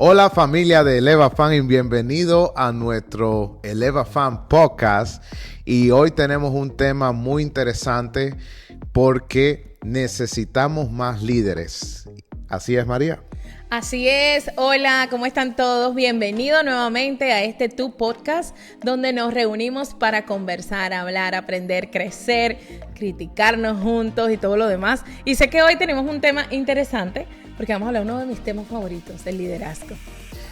Hola familia de Eleva Fan y bienvenido a nuestro Eleva Fan Podcast. Y hoy tenemos un tema muy interesante porque necesitamos más líderes. ¿Así es, María? Así es, hola, ¿cómo están todos? Bienvenido nuevamente a este Tu Podcast, donde nos reunimos para conversar, hablar, aprender, crecer, criticarnos juntos y todo lo demás. Y sé que hoy tenemos un tema interesante, porque vamos a hablar de uno de mis temas favoritos, el liderazgo.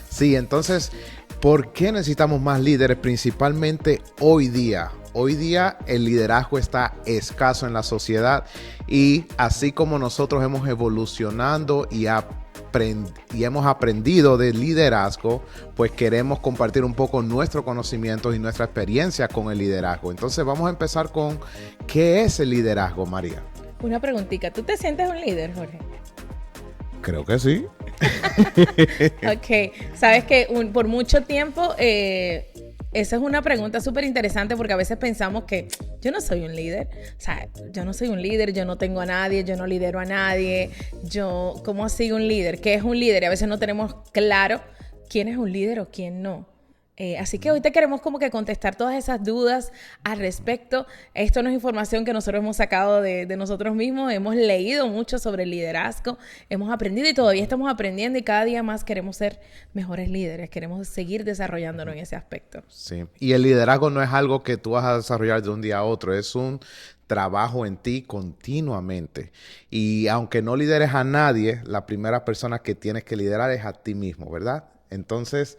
Sí, entonces, ¿por qué necesitamos más líderes? Principalmente hoy día. Hoy día el liderazgo está escaso en la sociedad y así como nosotros hemos evolucionado y hemos aprendido de liderazgo, pues queremos compartir un poco nuestro conocimiento y nuestra experiencia con el liderazgo. Entonces vamos a empezar con ¿qué es el liderazgo, María? Una preguntita, ¿tú te sientes un líder, Jorge? Creo que sí. Ok, sabes que por mucho tiempo esa es una pregunta súper interesante porque a veces pensamos que yo no soy un líder. O sea, yo no soy un líder, yo no tengo a nadie, yo no lidero a nadie. ¿Cómo así un líder? ¿Qué es un líder? Y a veces no tenemos claro quién es un líder o quién no. Así que hoy te queremos como que contestar todas esas dudas al respecto. Esto no es información que nosotros hemos sacado de nosotros mismos. Hemos leído mucho sobre el liderazgo, hemos aprendido y todavía estamos aprendiendo y cada día más queremos ser mejores líderes. Queremos seguir desarrollándonos en ese aspecto. Sí, y el liderazgo no es algo que tú vas a desarrollar de un día a otro, es un trabajo en ti continuamente. Y aunque no lideres a nadie, la primera persona que tienes que liderar es a ti mismo, ¿verdad? Entonces,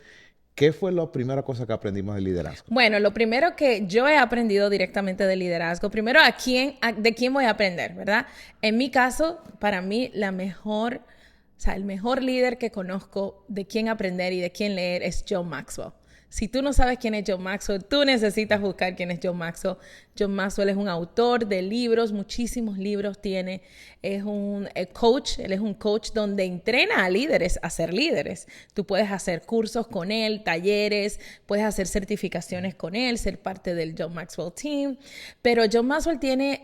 ¿qué fue la primera cosa que aprendimos de liderazgo? Bueno, lo primero que yo he aprendido directamente de liderazgo, primero de quién voy a aprender, ¿verdad? En mi caso, para mí, el mejor líder que conozco de quién aprender y de quién leer es John Maxwell. Si tú no sabes quién es John Maxwell, tú necesitas buscar quién es John Maxwell. John Maxwell es un autor de libros, muchísimos libros tiene. Es un coach, él es un coach donde entrena a líderes a ser líderes. Tú puedes hacer cursos con él, talleres, puedes hacer certificaciones con él, ser parte del John Maxwell Team. Pero John Maxwell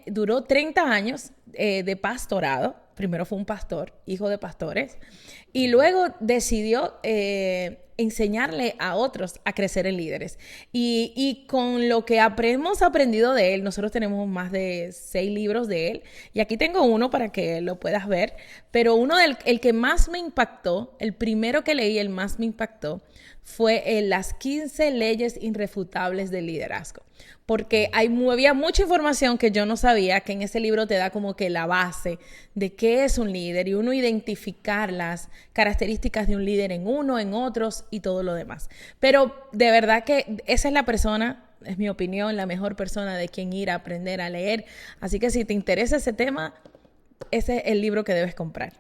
duró 30 años de pastorado. Primero fue un pastor, hijo de pastores, y luego decidió enseñarle a otros a crecer en líderes. Y con lo que hemos aprendido de él, nosotros tenemos más de 6 libros de él, y aquí tengo uno para que lo puedas ver, pero el que más me impactó, el primero que leí, el más me impactó, fue las 15 leyes irrefutables del liderazgo. Porque había mucha información que yo no sabía, que en ese libro te da como que la base de qué es un líder y uno identificar las características de un líder en uno, en otros y todo lo demás. Pero de verdad que esa es la persona, es mi opinión, la mejor persona de quien ir a aprender a leer. Así que si te interesa ese tema, ese es el libro que debes comprar.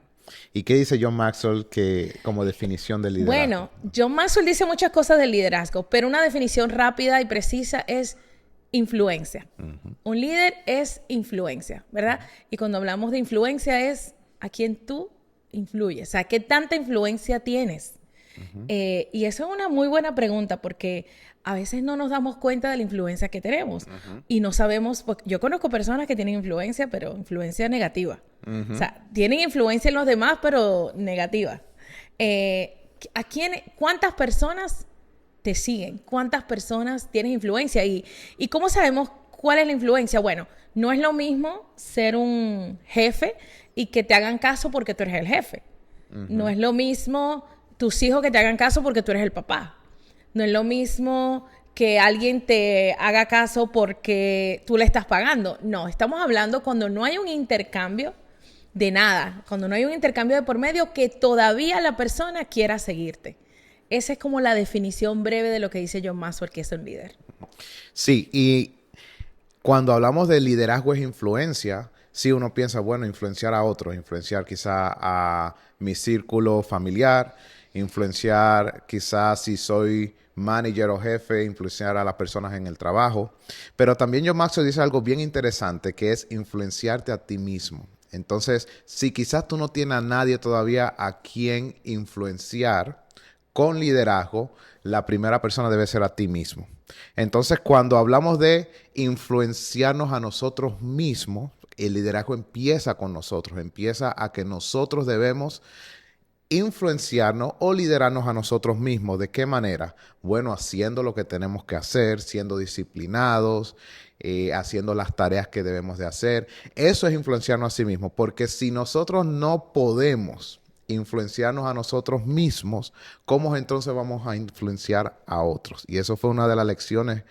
¿Y qué dice John Maxwell como definición de liderazgo? Bueno, John Maxwell dice muchas cosas del liderazgo, pero una definición rápida y precisa es influencia. Uh-huh. Un líder es influencia, ¿verdad? Y cuando hablamos de influencia es a quién tú influyes, o sea, ¿qué tanta influencia tienes? Uh-huh. Y eso es una muy buena pregunta porque a veces no nos damos cuenta de la influencia que tenemos. Uh-huh. Y no sabemos, yo conozco personas que tienen influencia, pero influencia negativa. Uh-huh. O sea, tienen influencia en los demás, pero negativa. ¿Cuántas personas te siguen? ¿Cuántas personas tienes influencia? ¿Y cómo sabemos cuál es la influencia? Bueno, no es lo mismo ser un jefe y que te hagan caso porque tú eres el jefe. Uh-huh. No es lo mismo tus hijos que te hagan caso porque tú eres el papá. No es lo mismo que alguien te haga caso porque tú le estás pagando. No, estamos hablando cuando no hay un intercambio de nada, cuando no hay un intercambio de por medio que todavía la persona quiera seguirte. Esa es como la definición breve de lo que dice John Maxwell, que es un líder. Sí, y cuando hablamos de liderazgo es influencia, sí uno piensa, bueno, influenciar a otros, influenciar quizá a mi círculo familiar, influenciar quizás si soy manager o jefe, influenciar a las personas en el trabajo. Pero también John Maxwell dice algo bien interesante que es influenciarte a ti mismo. Entonces, si quizás tú no tienes a nadie todavía a quien influenciar con liderazgo, la primera persona debe ser a ti mismo. Entonces, cuando hablamos de influenciarnos a nosotros mismos, el liderazgo empieza con nosotros, empieza a que nosotros debemos influenciarnos o liderarnos a nosotros mismos. ¿De qué manera? Bueno, haciendo lo que tenemos que hacer, siendo disciplinados, haciendo las tareas que debemos de hacer. Eso es influenciarnos a sí mismos, porque si nosotros no podemos influenciarnos a nosotros mismos, ¿cómo entonces vamos a influenciar a otros? Y eso fue una de las lecciones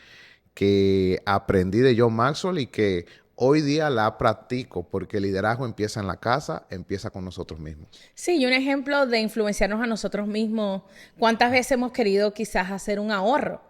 que aprendí de John Maxwell y que hoy día la practico, porque el liderazgo empieza en la casa, empieza con nosotros mismos. Sí, y un ejemplo de influenciarnos a nosotros mismos. ¿Cuántas veces hemos querido quizás hacer un ahorro?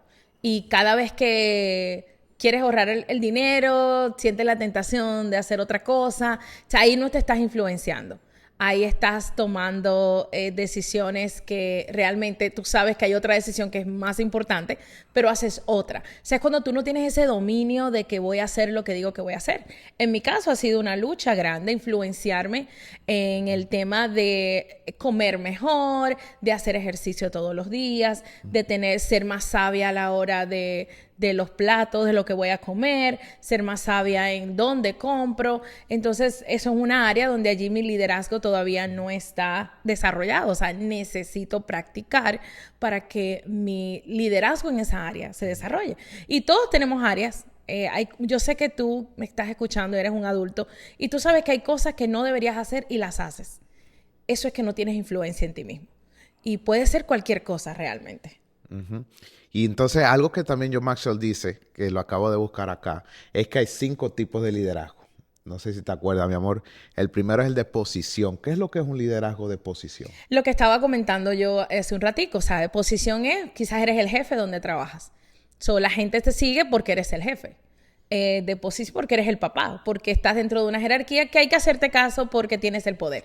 Y cada vez que quieres ahorrar el dinero, sientes la tentación de hacer otra cosa, o sea, ahí no te estás influenciando. Ahí estás tomando decisiones que realmente tú sabes que hay otra decisión que es más importante, pero haces otra. O sea, es cuando tú no tienes ese dominio de que voy a hacer lo que digo que voy a hacer. En mi caso ha sido una lucha grande influenciarme en el tema de comer mejor, de hacer ejercicio todos los días, de ser más sabia a la hora de los platos, de lo que voy a comer, ser más sabia en dónde compro. Entonces, eso es una área donde allí mi liderazgo todavía no está desarrollado. O sea, necesito practicar para que mi liderazgo en esa área se desarrolle. Y todos tenemos áreas. Yo sé que tú me estás escuchando, eres un adulto, y tú sabes que hay cosas que no deberías hacer y las haces. Eso es que no tienes influencia en ti mismo. Y puede ser cualquier cosa realmente. Uh-huh. Y entonces algo que también John Maxwell dice, que lo acabo de buscar acá, es que hay 5 tipos de liderazgo. No sé si te acuerdas, mi amor. El primero es el de posición. ¿Qué es lo que es un liderazgo de posición? Lo que estaba comentando yo hace un ratico, o sea, de posición es, quizás eres el jefe donde trabajas. La gente te sigue porque eres el jefe. De posición porque eres el papá, porque estás dentro de una jerarquía que hay que hacerte caso porque tienes el poder.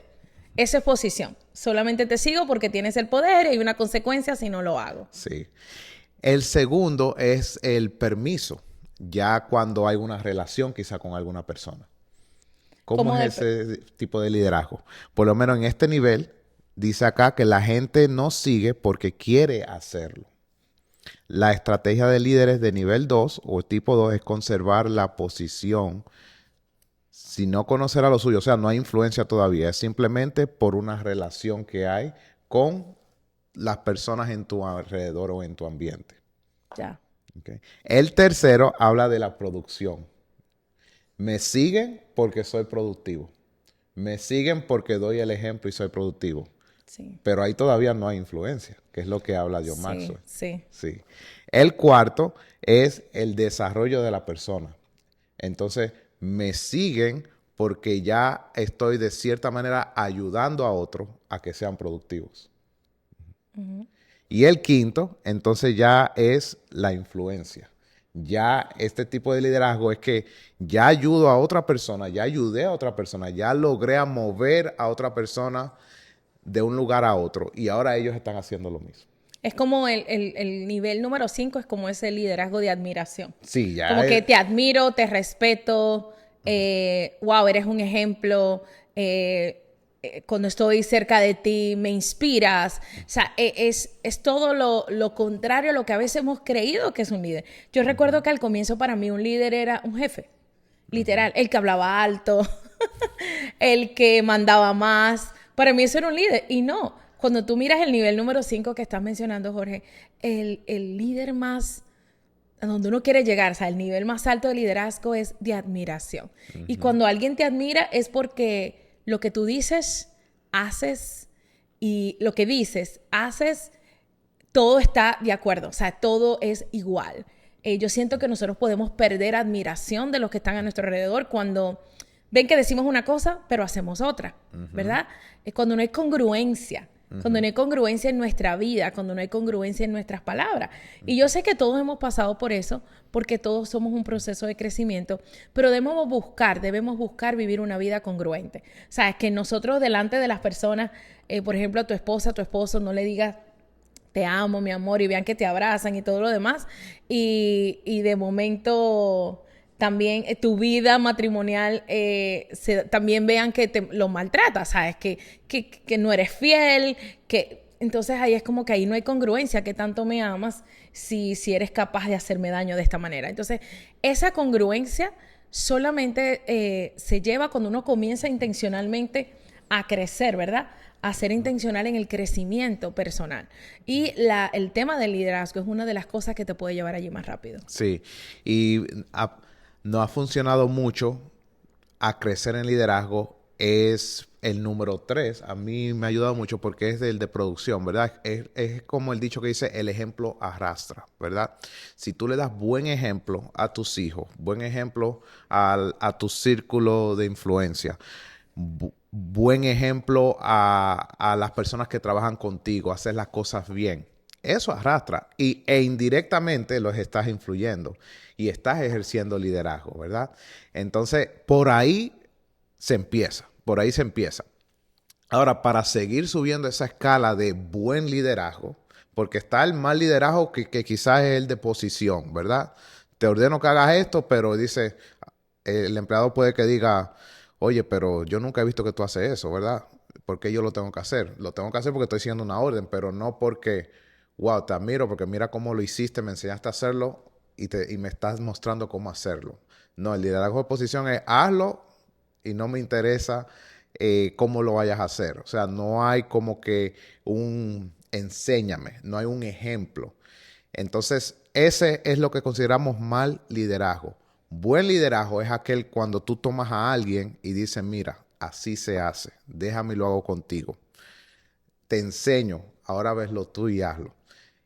Eso es posición. Solamente te sigo porque tienes el poder y hay una consecuencia si no lo hago. Sí. El segundo es el permiso, ya cuando hay una relación quizá con alguna persona. ¿Cómo es ese tipo de liderazgo? Por lo menos en este nivel, dice acá que la gente no sigue porque quiere hacerlo. La estrategia de líderes de nivel 2 o tipo 2 es conservar la posición sin no conocer a lo suyo. O sea, no hay influencia todavía. Es simplemente por una relación que hay con las personas en tu alrededor o en tu ambiente. Ya. Okay. El tercero habla de la producción. Me siguen porque soy productivo. Me siguen porque doy el ejemplo y soy productivo. Sí. Pero ahí todavía no hay influencia, que es lo que habla John Maxwell. Sí. El cuarto es el desarrollo de la persona. Entonces, me siguen porque ya estoy de cierta manera ayudando a otros a que sean productivos. Uh-huh. Y el quinto, entonces ya es la influencia. Ya este tipo de liderazgo es que ya ayudo a otra persona, ya ayudé a otra persona, ya logré a mover a otra persona de un lugar a otro y ahora ellos están haciendo lo mismo. Es como el nivel número 5 es como ese liderazgo de admiración. Sí, ya como que te admiro, te respeto, wow, eres un ejemplo, cuando estoy cerca de ti me inspiras. O sea, es todo lo contrario a lo que a veces hemos creído que es un líder. Yo recuerdo que al comienzo para mí un líder era un jefe, literal, el que hablaba alto, el que mandaba más. Para mí eso era un líder y no. Cuando tú miras el nivel número 5 que estás mencionando, Jorge, el líder más, a donde uno quiere llegar, o sea, el nivel más alto de liderazgo es de admiración. Uh-huh. Y cuando alguien te admira es porque lo que tú dices, haces, y lo que dices, haces, todo está de acuerdo, o sea, todo es igual. Yo siento que nosotros podemos perder admiración de los que están a nuestro alrededor cuando ven que decimos una cosa, pero hacemos otra, uh-huh. ¿verdad? Es cuando no hay congruencia. Cuando no hay congruencia en nuestra vida, cuando no hay congruencia en nuestras palabras. Y yo sé que todos hemos pasado por eso, porque todos somos un proceso de crecimiento, pero debemos buscar vivir una vida congruente. O sea, es que nosotros delante de las personas, por ejemplo, a tu esposa, a tu esposo, no le digas te amo, mi amor, y vean que te abrazan y todo lo demás. Y de momento también tu vida matrimonial también vean que lo maltratas, ¿sabes? Que no eres fiel, entonces ahí es como que ahí no hay congruencia, que tanto me amas si eres capaz de hacerme daño de esta manera. Entonces, esa congruencia solamente se lleva cuando uno comienza intencionalmente a crecer, ¿verdad? a ser intencional en el crecimiento personal. Y el tema del liderazgo es una de las cosas que te puede llevar allí más rápido. Sí, y no ha funcionado mucho a crecer en liderazgo es el número 3. A mí me ha ayudado mucho porque es el de producción, ¿verdad? Es como el dicho que dice, el ejemplo arrastra, ¿verdad? Si tú le das buen ejemplo a tus hijos, buen ejemplo a tu círculo de influencia, buen ejemplo a las personas que trabajan contigo, hacer las cosas bien, eso arrastra e indirectamente los estás influyendo y estás ejerciendo liderazgo, ¿verdad? Entonces, por ahí se empieza. Por ahí se empieza. Ahora, para seguir subiendo esa escala de buen liderazgo, porque está el mal liderazgo que quizás es el de posición, ¿verdad? Te ordeno que hagas esto, pero dice, el empleado puede que diga, oye, pero yo nunca he visto que tú haces eso, ¿verdad? ¿Por qué yo lo tengo que hacer? Lo tengo que hacer porque estoy siguiendo una orden, pero no porque, wow, te admiro, porque mira cómo lo hiciste, me enseñaste a hacerlo y me estás mostrando cómo hacerlo. No, el liderazgo de posición es hazlo y no me interesa cómo lo vayas a hacer. O sea, no hay como que un enséñame, no hay un ejemplo. Entonces, ese es lo que consideramos mal liderazgo. Buen liderazgo es aquel cuando tú tomas a alguien y dices, mira, así se hace, déjame y lo hago contigo. Te enseño, ahora veslo tú y hazlo.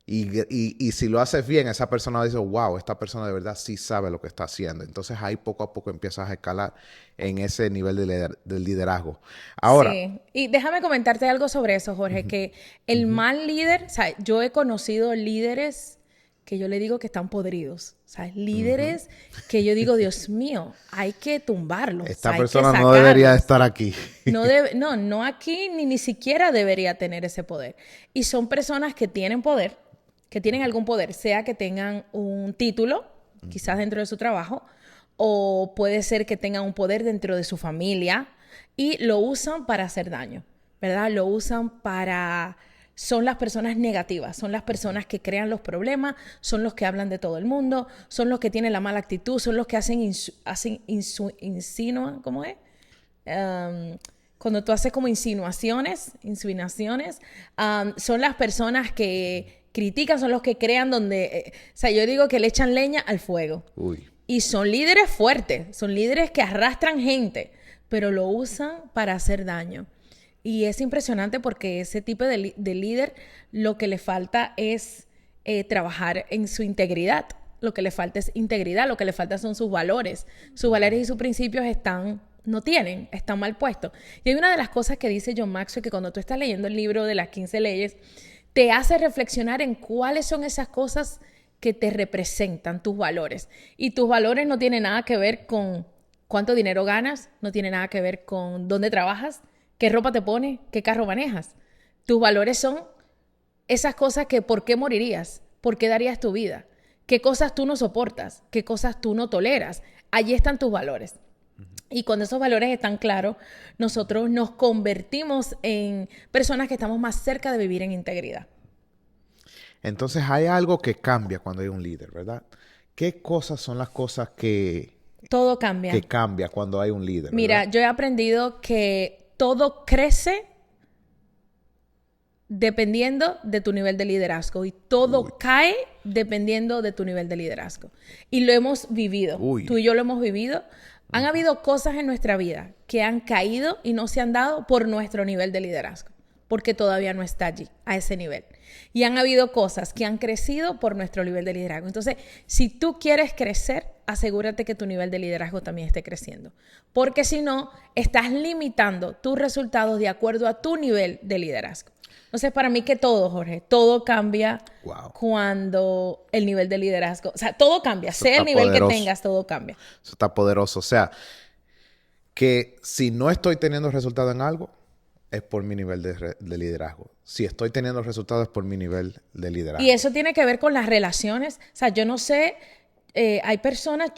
Y si lo haces bien, esa persona dice, wow, esta persona de verdad sí sabe lo que está haciendo. Entonces ahí poco a poco empiezas a escalar en ese nivel de liderazgo. Ahora. Sí, y déjame comentarte algo sobre eso, Jorge, que el mal líder, o sea, yo he conocido líderes que yo le digo que están podridos. O sea, líderes que yo digo, Dios mío, hay que tumbarlos. Esta persona no debería estar aquí. No aquí ni siquiera debería tener ese poder. Y son personas que tienen poder, que tienen algún poder, sea que tengan un título, quizás dentro de su trabajo, o puede ser que tengan un poder dentro de su familia y lo usan para hacer daño, ¿verdad? Lo usan para... Son las personas negativas, son las personas que crean los problemas, son los que hablan de todo el mundo, son los que tienen la mala actitud, son los que insinúan, ¿cómo es? Cuando tú haces como insinuaciones, son las personas que critican, son los que crean donde... o sea, yo digo que le echan leña al fuego. Uy. Y son líderes fuertes, son líderes que arrastran gente, pero lo usan para hacer daño. Y es impresionante porque ese tipo de líder lo que le falta es trabajar en su integridad. Lo que le falta es integridad, lo que le falta son sus valores. Sus valores y sus principios están mal puestos. Y hay una de las cosas que dice John Maxwell, que cuando tú estás leyendo el libro de las 15 leyes, te hace reflexionar en cuáles son esas cosas que te representan, tus valores. Y tus valores no tienen nada que ver con cuánto dinero ganas, no tiene nada que ver con dónde trabajas, qué ropa te pones, qué carro manejas. Tus valores son esas cosas que ¿por qué morirías? ¿Por qué darías tu vida? ¿Qué cosas tú no soportas? ¿Qué cosas tú no toleras? Allí están tus valores. Y cuando esos valores están claros, nosotros nos convertimos en personas que estamos más cerca de vivir en integridad. Entonces hay algo que cambia cuando hay un líder, ¿verdad? ¿Qué cosas son las cosas que... Todo cambia. Que cambia cuando hay un líder, Mira, ¿verdad? yo he aprendido que todo crece dependiendo de tu nivel de liderazgo y todo cae dependiendo de tu nivel de liderazgo. Y lo hemos vivido. Tú y yo lo hemos vivido. Han habido cosas en nuestra vida que han caído y no se han dado por nuestro nivel de liderazgo, porque todavía no está allí, a ese nivel. Y han habido cosas que han crecido por nuestro nivel de liderazgo. Entonces, si tú quieres crecer, asegúrate que tu nivel de liderazgo también esté creciendo. Porque si no, estás limitando tus resultados de acuerdo a tu nivel de liderazgo. Entonces, para mí que todo, Jorge, todo cambia cuando el nivel de liderazgo... O sea, todo cambia. Sea el nivel que tengas, todo cambia. Eso está poderoso. O sea, que si no estoy teniendo resultado en algo, es por mi nivel de liderazgo. Si estoy teniendo resultados es por mi nivel de liderazgo. Y eso tiene que ver con las relaciones. O sea, yo no sé, hay personas,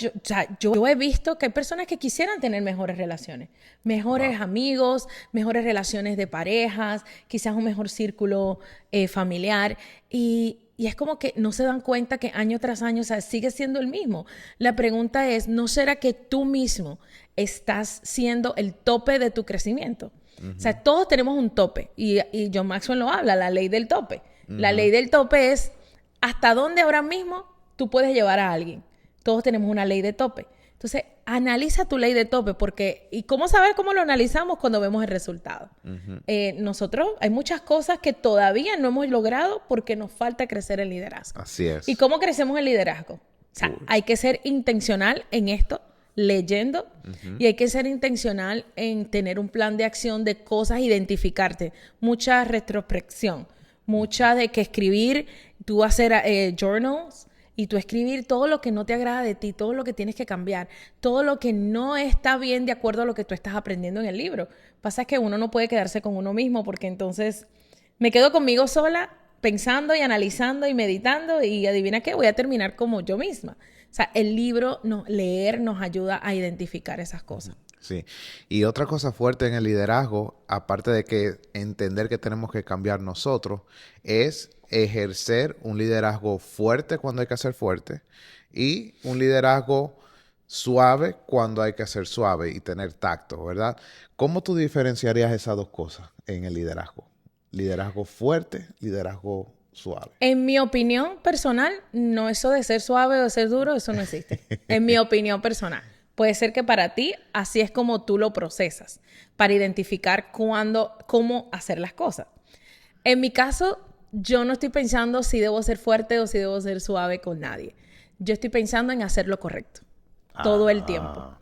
yo he visto que hay personas que quisieran tener mejores relaciones. Mejores amigos, mejores relaciones de parejas, quizás un mejor círculo familiar. Y es como que no se dan cuenta que año tras año, o sea, sigue siendo el mismo. La pregunta es, ¿no será que tú mismo estás siendo el tope de tu crecimiento? O sea, todos tenemos un tope. Y John Maxwell lo habla, la ley del tope. La ley del tope es hasta dónde ahora mismo tú puedes llevar a alguien. Todos tenemos una ley de tope. Entonces, analiza tu ley de tope ¿y cómo saber cómo lo analizamos? Cuando vemos el resultado. Nosotros, hay muchas cosas que todavía no hemos logrado porque nos falta crecer el liderazgo. Así es. ¿Y cómo crecemos el liderazgo? O sea, hay que ser intencional en esto, leyendo, y hay que ser intencional en tener un plan de acción de cosas, identificarte. Mucha retrospección, mucha de que escribir, tú hacer journals, y tú escribir todo lo que no te agrada de ti, todo lo que tienes que cambiar, todo lo que no está bien de acuerdo a lo que tú estás aprendiendo en el libro. Pasa que uno no puede quedarse con uno mismo porque entonces me quedo conmigo sola pensando y analizando y meditando y adivina qué, voy a terminar como yo misma. O sea, el libro, leer nos ayuda a identificar esas cosas. Sí. Y otra cosa fuerte en el liderazgo, aparte de que entender que tenemos que cambiar nosotros, es ejercer un liderazgo fuerte cuando hay que ser fuerte y un liderazgo suave cuando hay que ser suave y tener tacto, ¿verdad? ¿Cómo tú diferenciarías esas dos cosas en el liderazgo? Liderazgo fuerte, liderazgo suave. En mi opinión personal, no, eso de ser suave o de ser duro, eso no existe. En mi opinión personal. Puede ser que para ti así es como tú lo procesas, para identificar cómo hacer las cosas. En mi caso, yo no estoy pensando si debo ser fuerte o si debo ser suave con nadie. Yo estoy pensando en hacer lo correcto. Todo el tiempo.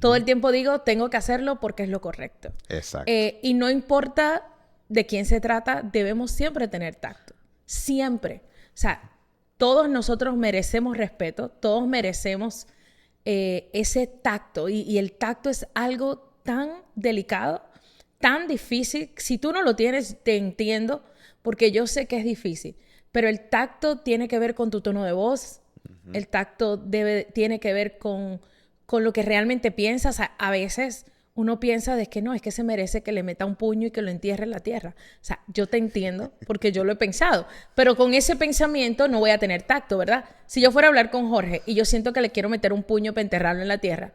Todo el tiempo digo, tengo que hacerlo porque es lo correcto. Exacto. Y no importa de quién se trata, debemos siempre tener tacto. Siempre. O sea, todos nosotros merecemos respeto, todos merecemos ese tacto. Y el tacto es algo tan delicado, tan difícil. Si tú no lo tienes, te entiendo, porque yo sé que es difícil. Pero el tacto tiene que ver con tu tono de voz. El tacto tiene que ver con lo que realmente piensas. A veces uno piensa de que no, es que se merece que le meta un puño y que lo entierre en la tierra. O sea, yo te entiendo porque yo lo he pensado. Pero con ese pensamiento no voy a tener tacto, ¿verdad? Si yo fuera a hablar con Jorge y yo siento que le quiero meter un puño para enterrarlo en la tierra,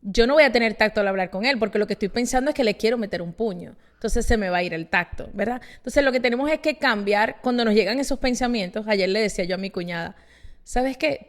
yo no voy a tener tacto al hablar con él porque lo que estoy pensando es que le quiero meter un puño. Entonces se me va a ir el tacto, ¿verdad? Entonces lo que tenemos es que cambiar cuando nos llegan esos pensamientos. Ayer le decía yo a mi cuñada, ¿sabes qué?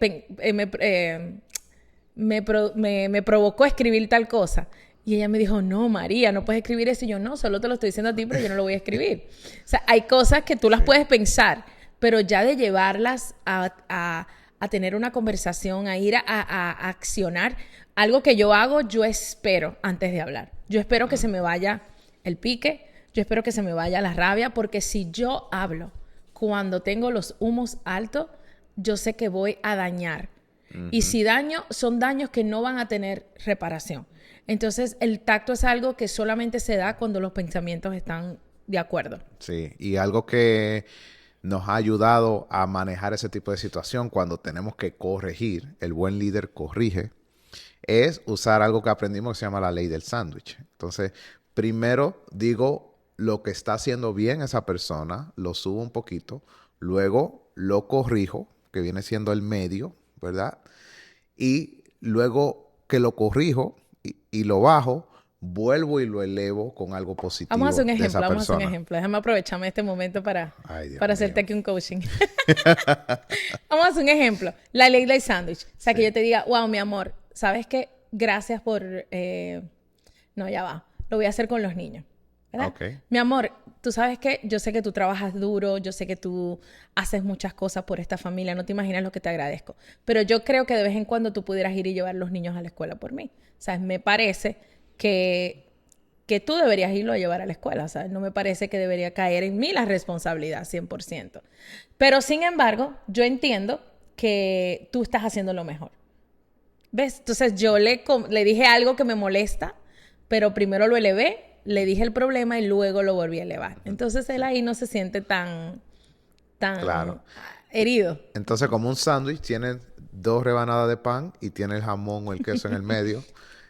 Me provocó escribir tal cosa. Y ella me dijo, no, María, no puedes escribir eso. Y yo, no, solo te lo estoy diciendo a ti, pero yo no lo voy a escribir. O sea, hay cosas que tú las puedes pensar, pero ya de llevarlas a tener una conversación, a ir a accionar. Algo que yo hago, yo espero antes de hablar. Yo espero que se me vaya el pique, yo espero que se me vaya la rabia, porque si yo hablo cuando tengo los humos altos, yo sé que voy a dañar. Y si daño, son daños que no van a tener reparación. Entonces, el tacto es algo que solamente se da cuando los pensamientos están de acuerdo. Sí, y algo que nos ha ayudado a manejar ese tipo de situación cuando tenemos que corregir, el buen líder corrige, es usar algo que aprendimos que se llama la ley del sándwich. Entonces, primero digo lo que está haciendo bien esa persona, lo subo un poquito, luego lo corrijo, que viene siendo el medio, ¿verdad? Y luego que lo corrijo y lo bajo, vuelvo y lo elevo con algo positivo. Vamos a hacer un ejemplo, de esa vamos a hacer un persona. ejemplo. Déjame aprovecharme este momento para hacerte aquí un coaching. Vamos a hacer un ejemplo. La ley del sándwich. O sea, que yo te diga, wow, mi amor, ¿sabes qué? Gracias por... No, ya va. Lo voy a hacer con los niños. ¿Verdad? Okay. Mi amor, tú sabes que yo sé que tú trabajas duro, yo sé que tú haces muchas cosas por esta familia, no te imaginas lo que te agradezco. Pero yo creo que de vez en cuando tú pudieras ir y llevar a los niños a la escuela por mí. O sea, me parece que tú deberías irlo a llevar a la escuela. O sea, no me parece que debería caer en mí la responsabilidad 100%. Pero, sin embargo, yo entiendo que tú estás haciendo lo mejor. ¿Ves? Entonces, yo le dije algo que me molesta, pero primero lo elevé, le dije el problema y luego lo volví a elevar. Entonces, él ahí no se siente tan claro, herido. Entonces, como un sándwich, tiene 2 rebanadas de pan y tiene el jamón o el queso en el medio.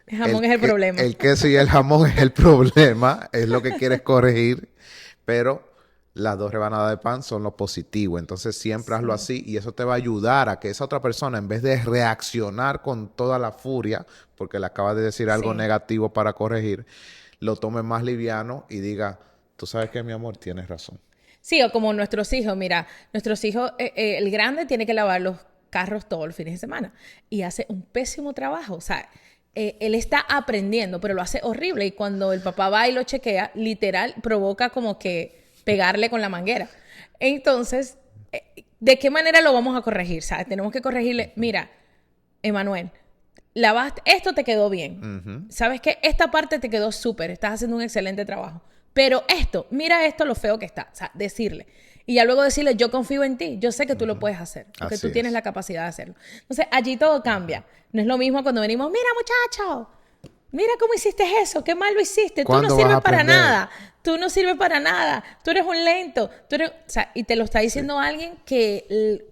El jamón es el problema. El queso y el jamón es el problema, es lo que quieres corregir, pero las 2 rebanadas de pan son lo positivo. Entonces siempre hazlo así y eso te va a ayudar a que esa otra persona, en vez de reaccionar con toda la furia, porque le acabas de decir algo negativo para corregir, lo tome más liviano y diga, tú sabes que mi amor, tienes razón. Sí, o como nuestros hijos, mira, nuestros hijos, el grande tiene que lavar los carros todos los fines de semana y hace un pésimo trabajo. O sea, él está aprendiendo, pero lo hace horrible. Y cuando el papá va y lo chequea, literal, provoca como que pegarle con la manguera. Entonces, ¿de qué manera lo vamos a corregir? ¿Sabes? Tenemos que corregirle, mira, Emanuel, lavaste, esto te quedó bien. ¿Sabes qué? Esta parte te quedó súper, estás haciendo un excelente trabajo. Pero esto, mira esto, lo feo que está. O sea, decirle. Y ya luego decirle, yo confío en ti, yo sé que tú lo puedes hacer, porque tú tienes la capacidad de hacerlo. Entonces, allí todo cambia. No es lo mismo cuando venimos, mira muchacho, mira cómo hiciste eso, qué mal lo hiciste, tú no sirves para nada, tú no sirves para nada, tú eres un lento, tú eres... O sea, y te lo está diciendo alguien que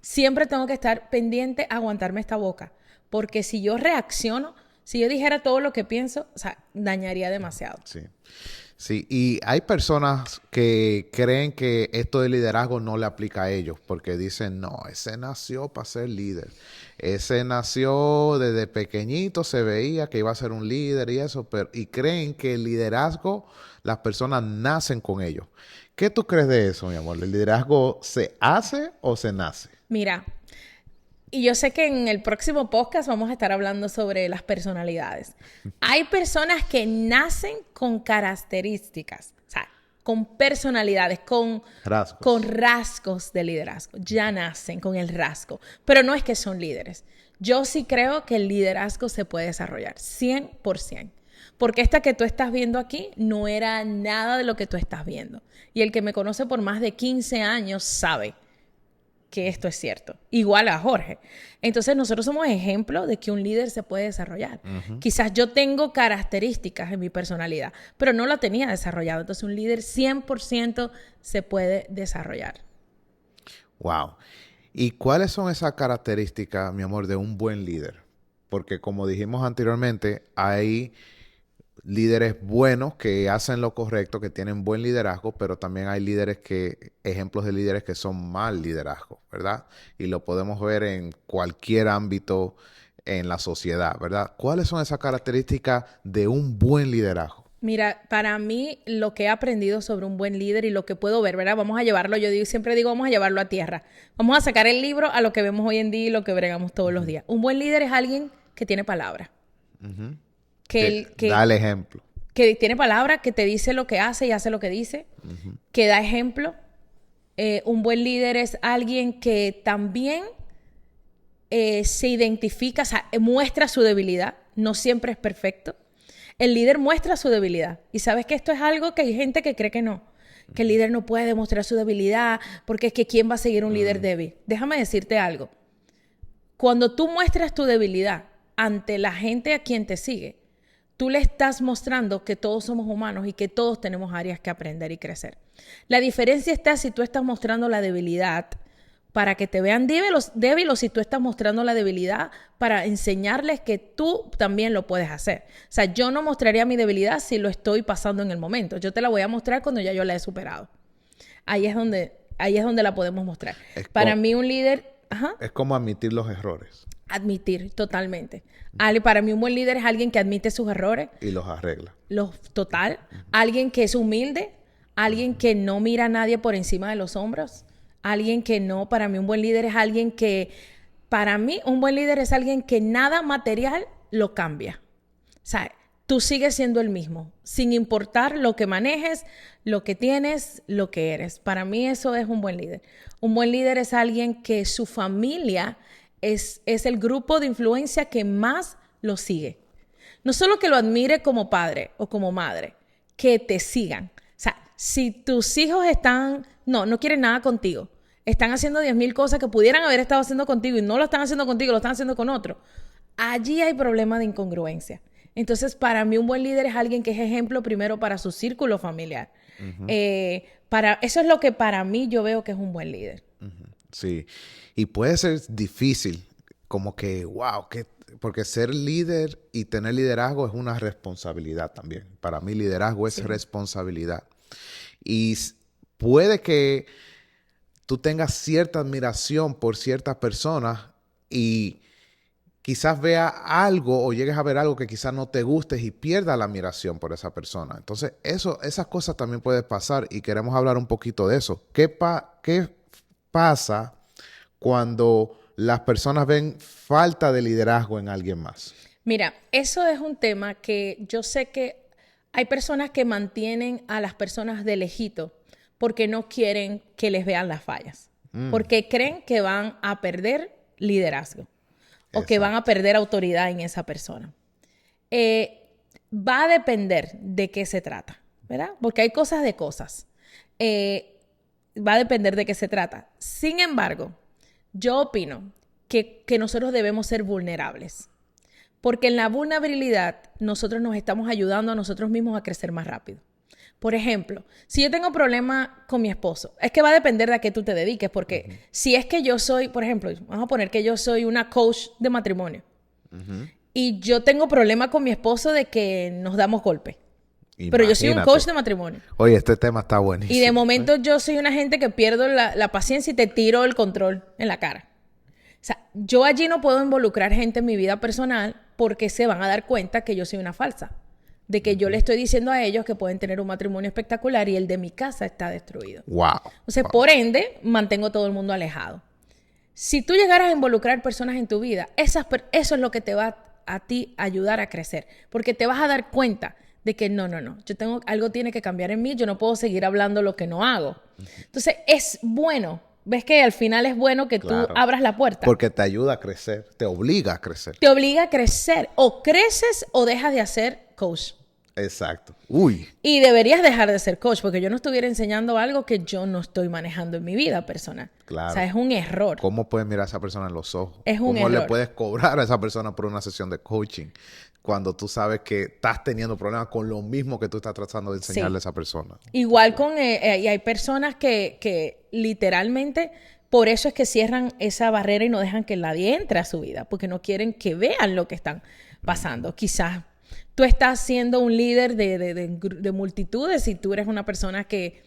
siempre tengo que estar pendiente a aguantarme esta boca, porque si yo reacciono, si yo dijera todo lo que pienso, o sea, dañaría demasiado. Sí. Sí, y hay personas que creen que esto de liderazgo no le aplica a ellos porque dicen, no, ese nació para ser líder. Ese nació desde pequeñito, se veía que iba a ser un líder y eso, y creen que el liderazgo, las personas nacen con ello. ¿Qué tú crees de eso, mi amor? ¿El liderazgo se hace o se nace? Mira, y yo sé que en el próximo podcast vamos a estar hablando sobre las personalidades. Hay personas que nacen con características, o sea, con personalidades, con rasgos de liderazgo. Ya nacen con el rasgo, pero no es que son líderes. Yo sí creo que el liderazgo se puede desarrollar 100%. Porque esta que tú estás viendo aquí no era nada de lo que tú estás viendo. Y el que me conoce por más de 15 años sabe que esto es cierto. Igual a Jorge. Entonces nosotros somos ejemplo de que un líder se puede desarrollar. Quizás yo tengo características en mi personalidad, pero no la tenía desarrollado. Entonces un líder 100% se puede desarrollar. Wow. ¿Y cuáles son esas características, mi amor, de un buen líder? Porque como dijimos anteriormente, hay líderes buenos que hacen lo correcto, que tienen buen liderazgo, pero también hay ejemplos de líderes que son mal liderazgo, ¿verdad? Y lo podemos ver en cualquier ámbito en la sociedad, ¿verdad? ¿Cuáles son esas características de un buen liderazgo? Mira, para mí lo que he aprendido sobre un buen líder y lo que puedo ver, ¿verdad? Vamos a llevarlo, siempre digo, vamos a llevarlo a tierra. Vamos a sacar el libro a lo que vemos hoy en día y lo que bregamos todos los días. Un buen líder es alguien que tiene palabra. Que da el ejemplo. Que tiene palabra, que te dice lo que hace y hace lo que dice, que da ejemplo. Un buen líder es alguien que también se identifica, o sea, muestra su debilidad. No siempre es perfecto. El líder muestra su debilidad. Y sabes que esto es algo que hay gente que cree que no. Que el líder no puede demostrar su debilidad porque es que ¿quién va a seguir un líder débil? Déjame decirte algo. Cuando tú muestras tu debilidad ante la gente a quien te sigue, tú le estás mostrando que todos somos humanos y que todos tenemos áreas que aprender y crecer. La diferencia está si tú estás mostrando la debilidad para que te vean débil o si tú estás mostrando la debilidad para enseñarles que tú también lo puedes hacer. O sea, yo no mostraría mi debilidad si lo estoy pasando en el momento. Yo te la voy a mostrar cuando ya yo la he superado. Ahí es donde la podemos mostrar. Para mí un líder... Es como admitir los errores. Admitir, totalmente. Para mí un buen líder es alguien que admite sus errores. Y los arregla. Total. Alguien que es humilde. Alguien que no mira a nadie por encima de los hombros. Alguien que no, para mí un buen líder es alguien que... Para mí un buen líder es alguien que nada material lo cambia. O sea, tú sigues siendo el mismo. Sin importar lo que manejes, lo que tienes, lo que eres. Para mí eso es un buen líder. Un buen líder es alguien que su familia... Es el grupo de influencia que más lo sigue. No solo que lo admire como padre o como madre, que te sigan. O sea, si tus hijos no quieren nada contigo, están haciendo 10,000 cosas que pudieran haber estado haciendo contigo y no lo están haciendo contigo, lo están haciendo con otro, allí hay problema de incongruencia. Entonces, para mí un buen líder es alguien que es ejemplo primero para su círculo familiar. Eso es lo que para mí yo veo que es un buen líder. Sí, y puede ser difícil, como que, wow, porque ser líder y tener liderazgo es una responsabilidad también. Para mí liderazgo es responsabilidad. Y puede que tú tengas cierta admiración por ciertas personas y quizás vea algo o llegues a ver algo que quizás no te guste y pierdas la admiración por esa persona. Entonces, esas cosas también pueden pasar y queremos hablar un poquito de eso. ¿Qué pasa cuando las personas ven falta de liderazgo en alguien más? Mira, eso es un tema que yo sé que hay personas que mantienen a las personas de lejito porque no quieren que les vean las fallas, porque creen que van a perder liderazgo o que van a perder autoridad en esa persona. Va a depender de qué se trata, ¿verdad? Porque hay cosas de cosas. Va a depender de qué se trata. Sin embargo, yo opino que nosotros debemos ser vulnerables. Porque en la vulnerabilidad nosotros nos estamos ayudando a nosotros mismos a crecer más rápido. Por ejemplo, si yo tengo problemas con mi esposo, es que va a depender de a qué tú te dediques, porque si es que yo soy, por ejemplo, vamos a poner que yo soy una coach de matrimonio y yo tengo problemas con mi esposo de que nos damos golpes, pero yo soy un coach de matrimonio. Oye, este tema está buenísimo. Y de momento yo soy una gente que pierdo la paciencia y te tiro el control en la cara. O sea, yo allí no puedo involucrar gente en mi vida personal porque se van a dar cuenta que yo soy una falsa. De que yo le estoy diciendo a ellos que pueden tener un matrimonio espectacular y el de mi casa está destruido. Wow. Entonces, por ende, mantengo todo el mundo alejado. Si tú llegaras a involucrar personas en tu vida, eso es lo que te va a ti ayudar a crecer. Porque te vas a dar cuenta de que no. Algo tiene que cambiar en mí. Yo no puedo seguir hablando lo que no hago. Entonces, es bueno. ¿Ves que al final es bueno que tú abras la puerta? Porque te ayuda a crecer, te obliga a crecer. Te obliga a crecer. O creces o dejas de hacer coach. Exacto. Uy. Y deberías dejar de ser coach porque yo no estuviera enseñando algo que yo no estoy manejando en mi vida personal. Claro. O sea, es un error. ¿Cómo puedes mirar a esa persona en los ojos? Es un error. ¿Cómo le puedes cobrar a esa persona por una sesión de coaching cuando tú sabes que estás teniendo problemas con lo mismo que tú estás tratando de enseñarle a esa persona? Igual y hay personas que literalmente por eso es que cierran esa barrera y no dejan que nadie entre a su vida porque no quieren que vean lo que están pasando. Quizás tú estás siendo un líder de multitudes y tú eres una persona que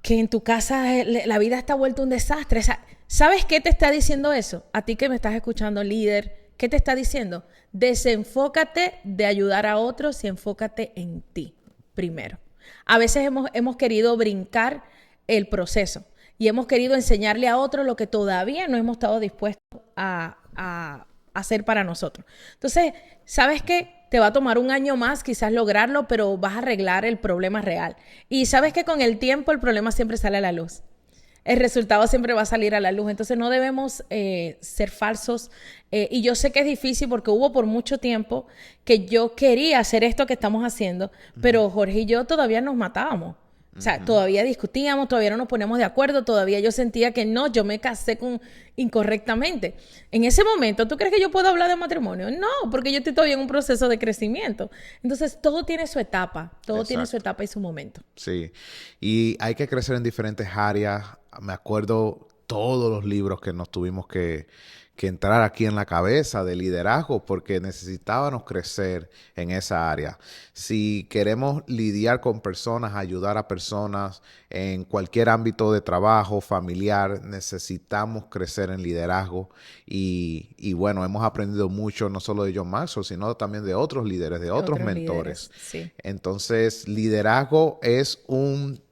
en tu casa la vida está vuelta un desastre. ¿Sabes qué te está diciendo eso? A ti que me estás escuchando, líder, ¿qué te está diciendo? Desenfócate de ayudar a otros y enfócate en ti primero. A veces hemos querido brincar el proceso y hemos querido enseñarle a otros lo que todavía no hemos estado dispuestos a hacer para nosotros. Entonces, ¿sabes qué? Te va a tomar un año más quizás lograrlo, pero vas a arreglar el problema real. Y sabes que con el tiempo el problema siempre sale a la luz. El resultado siempre va a salir a la luz. Entonces no debemos ser falsos. Y yo sé que es difícil porque hubo por mucho tiempo que yo quería hacer esto que estamos haciendo, pero Jorge y yo todavía nos matábamos. O sea, todavía discutíamos, todavía no nos poníamos de acuerdo, todavía yo sentía que no, yo me casé incorrectamente. En ese momento, ¿tú crees que yo puedo hablar de matrimonio? No, porque yo estoy todavía en un proceso de crecimiento. Entonces, todo tiene su etapa, tiene su etapa y su momento. Sí, y hay que crecer en diferentes áreas. Me acuerdo todos los libros que nos tuvimos que entrar aquí en la cabeza de liderazgo porque necesitábamos crecer en esa área. Si queremos lidiar con personas, ayudar a personas en cualquier ámbito de trabajo, familiar, necesitamos crecer en liderazgo y bueno, hemos aprendido mucho no solo de John Maxwell, sino también de otros líderes, de otros mentores. Sí. Entonces, liderazgo es un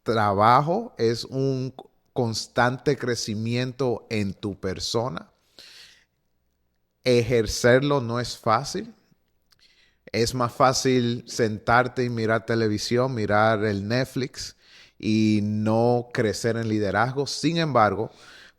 trabajo, es un constante crecimiento en tu persona. Ejercerlo no es fácil. Es más fácil sentarte y mirar televisión, mirar el Netflix y no crecer en liderazgo. Sin embargo,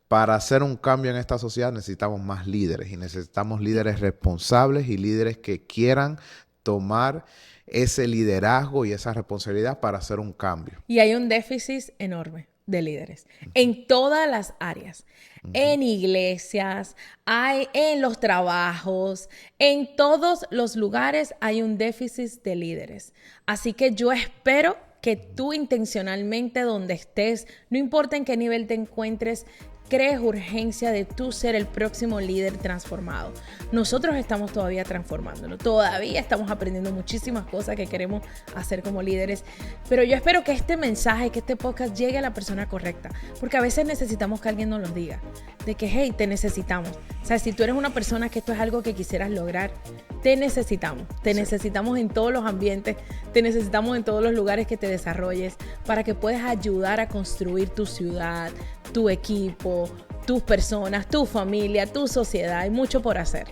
para hacer un cambio en esta sociedad necesitamos más líderes y necesitamos líderes responsables y líderes que quieran tomar ese liderazgo y esa responsabilidad para hacer un cambio. Y hay un déficit enorme de líderes en todas las áreas, en iglesias, en los trabajos, en todos los lugares hay un déficit de líderes. Así que yo espero que tú intencionalmente donde estés, no importa en qué nivel te encuentres, crees urgencia de tú ser el próximo líder transformado. Nosotros estamos todavía transformándolo, todavía estamos aprendiendo muchísimas cosas que queremos hacer como líderes, pero yo espero que este mensaje, que este podcast llegue a la persona correcta, porque a veces necesitamos que alguien nos lo diga, de que hey, te necesitamos. O sea, si tú eres una persona que esto es algo que quisieras lograr, te necesitamos en todos los ambientes, te necesitamos en todos los lugares que te desarrolles para que puedas ayudar a construir tu ciudad, tu equipo, tus personas, tu familia, tu sociedad. Hay mucho por hacer.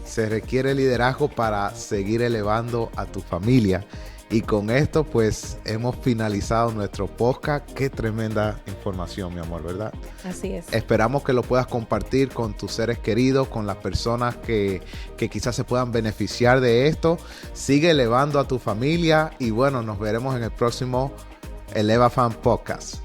Se requiere liderazgo para seguir elevando a tu familia. Y con esto, pues, hemos finalizado nuestro podcast. Qué tremenda información, mi amor, ¿verdad? Así es. Esperamos que lo puedas compartir con tus seres queridos, con las personas que quizás se puedan beneficiar de esto. Sigue elevando a tu familia y bueno, nos veremos en el próximo Eleva Fan Podcast.